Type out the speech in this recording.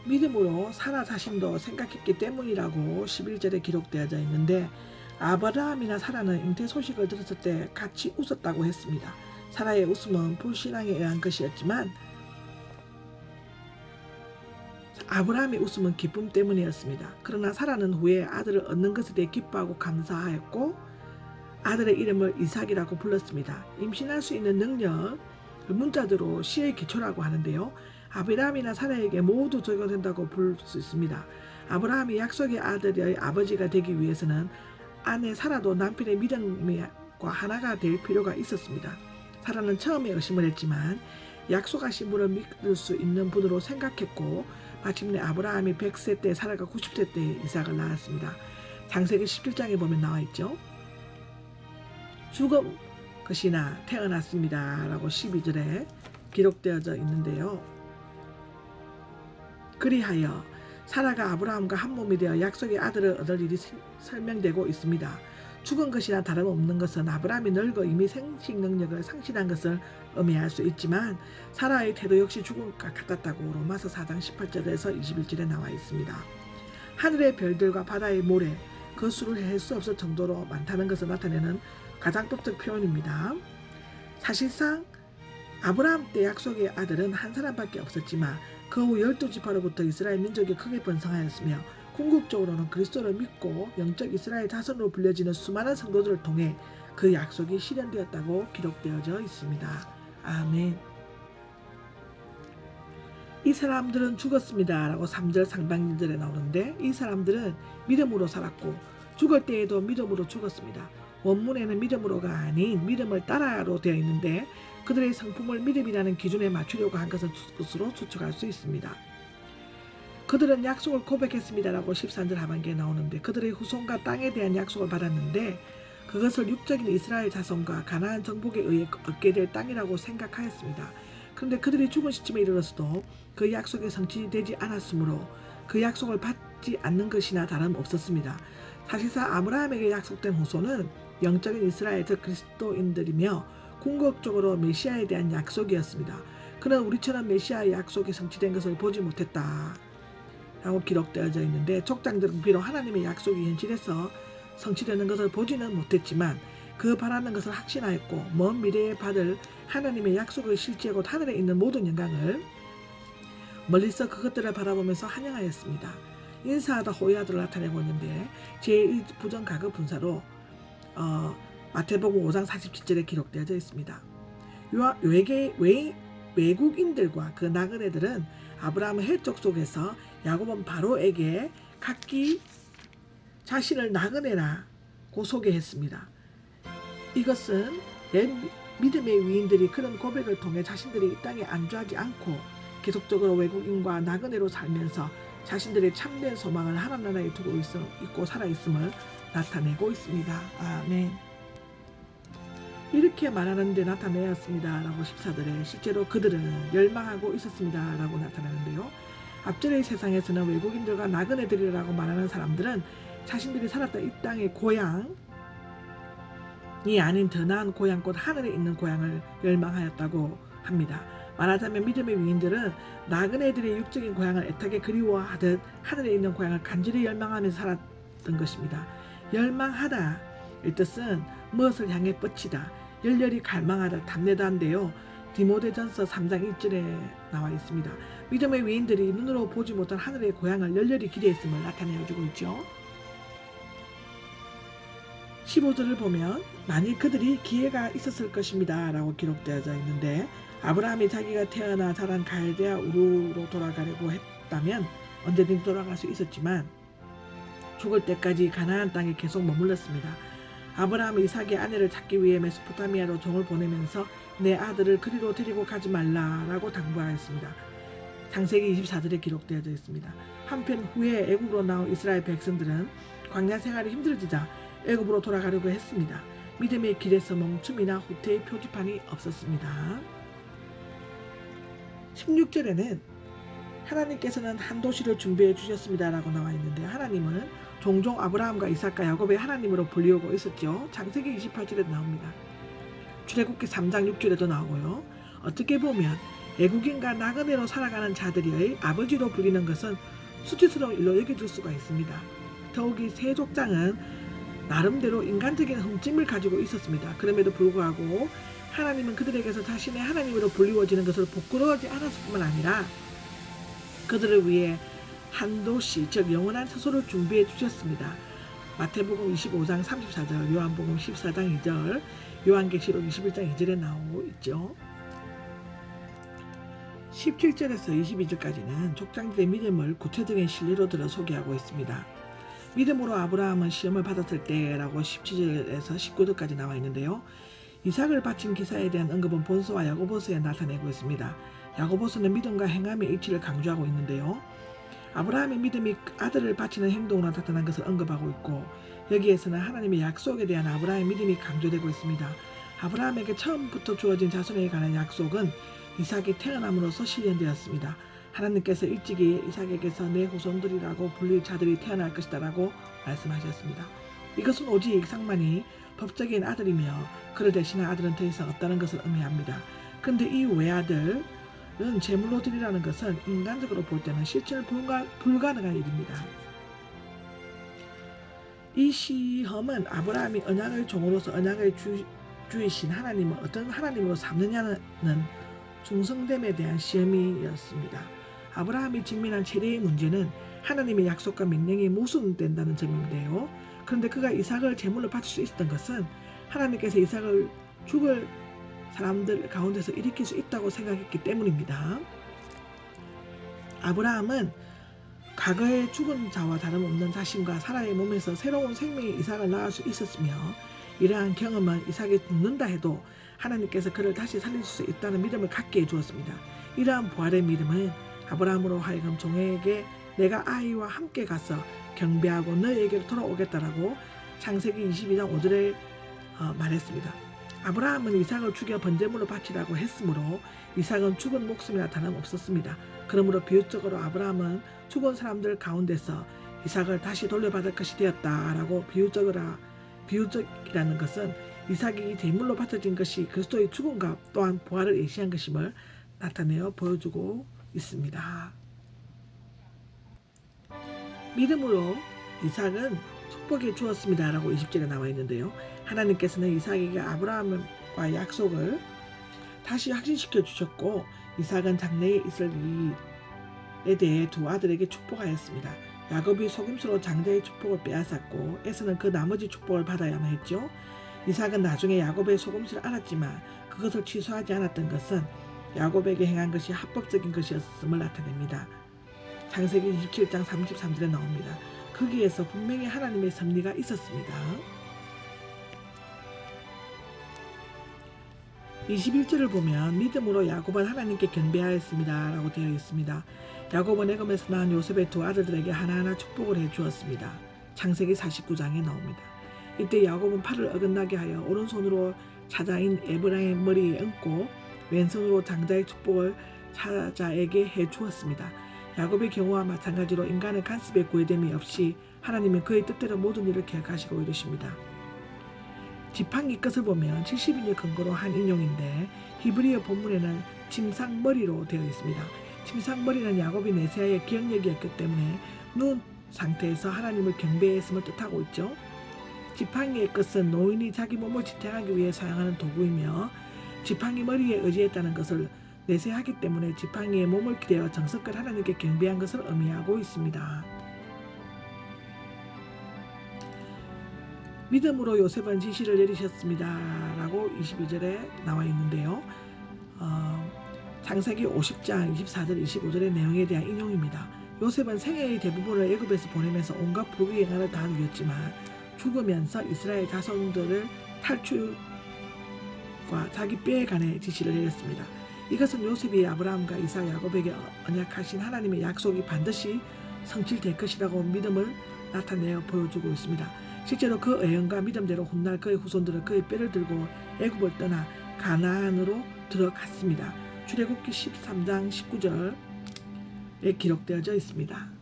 믿음으로 사라 자신도 생각했기 때문이라고 11절에 기록되어져 있는데, 아브라함이나 사라는 잉태 소식을 들었을 때 같이 웃었다고 했습니다. 사라의 웃음은 불신앙에 의한 것이었지만 아브라함의 웃음은 기쁨 때문이었습니다. 그러나 사라는 후에 아들을 얻는 것에 대해 기뻐하고 감사하였고 아들의 이름을 이삭이라고 불렀습니다. 임신할 수 있는 능력, 문자대로 시의 기초라고 하는데요. 아브라함이나 사라에게 모두 적용된다고 볼 수 있습니다. 아브라함이 약속의 아들의 아버지가 되기 위해서는 아내 사라도 남편의 믿음과 하나가 될 필요가 있었습니다. 사라는 처음에 의심을 했지만 약속하신 분을 믿을 수 있는 분으로 생각했고 마침내 아브라함이 100세 때 사라가 90세 때 이삭을 낳았습니다. 창세기 17장에 보면 나와 있죠. 죽은 것이나 태어났습니다 라고 12절에 기록되어져 있는데요. 그리하여 사라가 아브라함과 한 몸이 되어 약속의 아들을 얻을 일이 설명되고 있습니다. 죽은 것이나 다름없는 것은 아브라함이 늙어 이미 생식 능력을 상실한 것을 의미할 수 있지만 사라의 태도 역시 죽은 것과 같았다고 로마서 4장 18절에서 21절에 나와 있습니다. 하늘의 별들과 바다의 모래, 그 수를 헬 수 없을 정도로 많다는 것을 나타내는 가장법적 표현입니다. 사실상 아브라함 때 약속의 아들은 한 사람밖에 없었지만 그 후 12지파로부터 이스라엘 민족이 크게 번성하였으며 궁극적으로는 그리스도를 믿고 영적 이스라엘 자손으로 불려지는 수많은 성도들을 통해 그 약속이 실현되었다고 기록되어져 있습니다. 아멘. 이 사람들은 죽었습니다 라고 3절 상반절에 나오는데, 이 사람들은 믿음으로 살았고 죽을 때에도 믿음으로 죽었습니다. 원문에는 믿음으로가 아닌 믿음을 따라로 되어 있는데 그들의 성품을 믿음이라는 기준에 맞추려고 한 것으로 추측할 수 있습니다. 그들은 약속을 고백했습니다 라고 13절 하반기에 나오는데, 그들의 후손과 땅에 대한 약속을 받았는데 그것을 육적인 이스라엘 자손과 가나안 정복에 의해 얻게 될 땅이라고 생각하였습니다. 그런데 그들이 죽은 시점에 이르렀어도 그 약속이 성취되지 않았으므로 그 약속을 받지 않는 것이나 다름없었습니다. 사실상 아브라함에게 약속된 후손은 영적인 이스라엘 즉 그리스도인들이며 궁극적으로 메시아에 대한 약속이었습니다. 그는 우리처럼 메시아의 약속이 성취된 것을 보지 못했다 라고 기록되어져 있는데, 족장들은 비록 하나님의 약속이 현실에서 성취되는 것을 보지는 못했지만 그 바라는 것을 확신하였고 먼 미래에 받을 하나님의 약속의 실제 곧 하늘에 있는 모든 영광을 멀리서 그것들을 바라보면서 환영하였습니다. 인사하다 호의하다를 나타내고 있는데 제1부정가급 분사로 마태복음 5장 47절에 기록되어져 있습니다. 외국인들과 그 나그네들은 아브라함의 혈족 속에서 야곱은 바로에게 각기 자신을 나그네라고 소개했습니다. 이것은 믿음의 위인들이 그런 고백을 통해 자신들이 이 땅에 안주하지 않고 계속적으로 외국인과 나그네로 살면서 자신들의 참된 소망을 하나님 나라에 두고 있고 살아있음을 나타내고 있습니다. 아멘. 이렇게 말하는 데 나타내었습니다 라고 14절에 실제로 그들은 멸망하고 있었습니다 라고 나타나는데요. 앞절의 세상에서는 외국인들과 나그네들이라고 말하는 사람들은 자신들이 살았던 이 땅의 고향이 아닌 더 나은 고향 곧 하늘에 있는 고향을 열망하였다고 합니다. 말하자면 믿음의 위인들은 나그네들의 육적인 고향을 애타게 그리워하듯 하늘에 있는 고향을 간절히 열망하면서 살았던 것입니다. 열망하다 이 뜻은 무엇을 향해 뻗치다, 열렬히 갈망하다, 탐내다인데요. 디모데전서 3장 1절에 나와 있습니다. 믿음의 위인들이 눈으로 보지 못한 하늘의 고향을 열렬히 기대했음을 나타내어주고 있죠. 15절을 보면 만일 그들이 기회가 있었을 것입니다 라고 기록되어져 있는데, 아브라함이 자기가 태어나 자란 갈대아 우르로 돌아가려고 했다면 언제든지 돌아갈 수 있었지만 죽을 때까지 가나안 땅에 계속 머물렀습니다. 아브라함은 이삭의 아내를 찾기 위해 메소포타미아로 종을 보내면서 내 아들을 그리로 데리고 가지 말라라고 당부하였습니다. 창세기 24절에 기록되어져 있습니다. 한편 후에 애굽으로 나온 이스라엘 백성들은 광야 생활이 힘들어지자 애굽으로 돌아가려고 했습니다. 믿음의 길에서 멈춤이나 후퇴의 표지판이 없었습니다. 16절에는 하나님께서는 한 도시를 준비해 주셨습니다 라고 나와 있는데, 하나님은 종종 아브라함과 이삭과 야곱의 하나님으로 불리우고 있었죠. 창세기 28절에 나옵니다. 출애굽기 3장 6절에도 나오고요. 어떻게 보면 외국인과 나그네로 살아가는 자들의 아버지로 불리는 것은 수치스러운 일로 여겨질 수가 있습니다. 더욱이 세 족장은 나름대로 인간적인 흠집을 가지고 있었습니다. 그럼에도 불구하고 하나님은 그들에게서 자신의 하나님으로 불리워지는 것을 부끄러워하지 않았을 뿐만 아니라 그들을 위해 한도시 즉 영원한 처소를 준비해 주셨습니다. 마태복음 25장 34절, 요한복음 14장 2절, 요한계시록 21장 2절에 나오고 있죠. 17절에서 22절까지는 족장들의 믿음을 구체적인 신뢰로 들어 소개하고 있습니다. 믿음으로 아브라함은 시험을 받았을 때라고 17절에서 19절까지 나와 있는데요. 이삭을 바친 기사에 대한 언급은 본서와 야고보서에 나타내고 있습니다. 야고보서는 믿음과 행함의 일치를 강조하고 있는데요. 아브라함의 믿음이 아들을 바치는 행동으로 나타난 것을 언급하고 있고 여기에서는 하나님의 약속에 대한 아브라함의 믿음이 강조되고 있습니다. 아브라함에게 처음부터 주어진 자손에 관한 약속은 이삭이 태어남으로써 실현되었습니다. 하나님께서 일찍이 이삭에게서 내 후손들이라고 불릴 자들이 태어날 것이다 라고 말씀하셨습니다. 이것은 오직 이삭만이 법적인 아들이며 그를 대신한 아들은 더 이상 없다는 것을 의미합니다. 그런데 이 외아들은 제물로 드리라는 것은 인간적으로 볼 때는 실천 불가능한 일입니다. 이 시험은 아브라함이 언약의 종으로서 언약의 주이신 하나님을 어떤 하나님으로 삼느냐는 충성됨에 대한 시험이었습니다. 아브라함이 직면한 최대의 문제는 하나님의 약속과 명령이 모순된다는 점인데요. 그런데 그가 이삭을 제물로 바칠 수 있었던 것은 하나님께서 이삭을 죽을 사람들 가운데서 일으킬 수 있다고 생각했기 때문입니다. 아브라함은 과거에 죽은 자와 다름없는 자신과 사라의 몸에서 새로운 생명의 이삭을 낳을 수 있었으며 이러한 경험은 이삭이 죽는다 해도 하나님께서 그를 다시 살릴 수 있다는 믿음을 갖게 해주었습니다. 이러한 부활의 믿음은 아브라함으로 하여금 종에게 내가 아이와 함께 가서 경배하고 너에게로 돌아오겠다라고 창세기 22장 5절에 말했습니다. 아브라함은 이삭을 죽여 번제물로 바치라고 했으므로 이삭은 죽은 목숨이나 다름없었습니다. 그러므로 비유적으로 아브라함은 죽은 사람들 가운데서 이삭을 다시 돌려받을 것이 되었다라고 비유적이라는 것은 이삭이 제물로 바쳐진 것이 그리스도의 죽음과 또한 부활을 예시한 것임을 나타내어 보여주고 있습니다. 믿음으로 이삭은 축복해 주었습니다 라고 20절에 나와 있는데요. 하나님께서는 이삭에게 아브라함과 약속을 다시 확신시켜 주셨고 이삭은 장래에 있을 일에 대해 두 아들에게 축복하였습니다. 야곱이 속임수로 장자의 축복을 빼앗았고 에서는 그 나머지 축복을 받아야만 했죠. 이삭은 나중에 야곱의 속임수를 알았지만 그것을 취소하지 않았던 것은 야곱에게 행한 것이 합법적인 것이었음을 나타냅니다. 창세기 27장 33절에 나옵니다. 거기에서 분명히 하나님의 섭리가 있었습니다. 21절을 보면 믿음으로 야곱은 하나님께 경배하였습니다 라고 되어 있습니다. 야곱은 애굽에서 낳은 요셉의 두 아들들에게 하나하나 축복을 해주었습니다. 창세기 49장에 나옵니다. 이때 야곱은 팔을 어긋나게 하여 오른손으로 차자인 에브라임의 머리에 얹고 왼손으로 장자의 축복을 차자에게 해주었습니다. 야곱의 경우와 마찬가지로 인간의 간섭에 구애됨이 없이 하나님은 그의 뜻대로 모든 일을 기억하시고 이루십니다. 지팡이 끝을 보면 70인을 근거로 한 인용인데 히브리어 본문에는 침상머리로 되어 있습니다. 침상머리는 야곱이 내세아의 기억력이었기 때문에 누운 상태에서 하나님을 경배했음을 뜻하고 있죠. 지팡이의 끝은 노인이 자기 몸을 지탱하기 위해 사용하는 도구이며 지팡이 머리에 의지했다는 것을 내세하기 때문에 지팡이의 몸을 기대어 정성껏 하나님께 경배한 것을 의미하고 있습니다. 믿음으로 요셉은 지시를 내리셨습니다 라고 22절에 나와 있는데요. 창세기 50장 24절 25절의 내용에 대한 인용입니다. 요셉은 생애의 대부분을 애굽에서 보내면서 온갖 불의행을 다 누렸지만 죽으면서 이스라엘 자손들을 탈출과 자기 뼈에 관해 지시를 내렸습니다. 이것은 요셉이 아브라함과 이삭, 야곱에게 언약하신 하나님의 약속이 반드시 성취될 것이라고 믿음을 나타내어 보여주고 있습니다. 실제로 그 애언과 믿음대로 훗날 그의 후손들은 그의 뼈를 들고 애굽을 떠나 가나안으로 들어갔습니다. 출애굽기 13장 19절에 기록되어져 있습니다.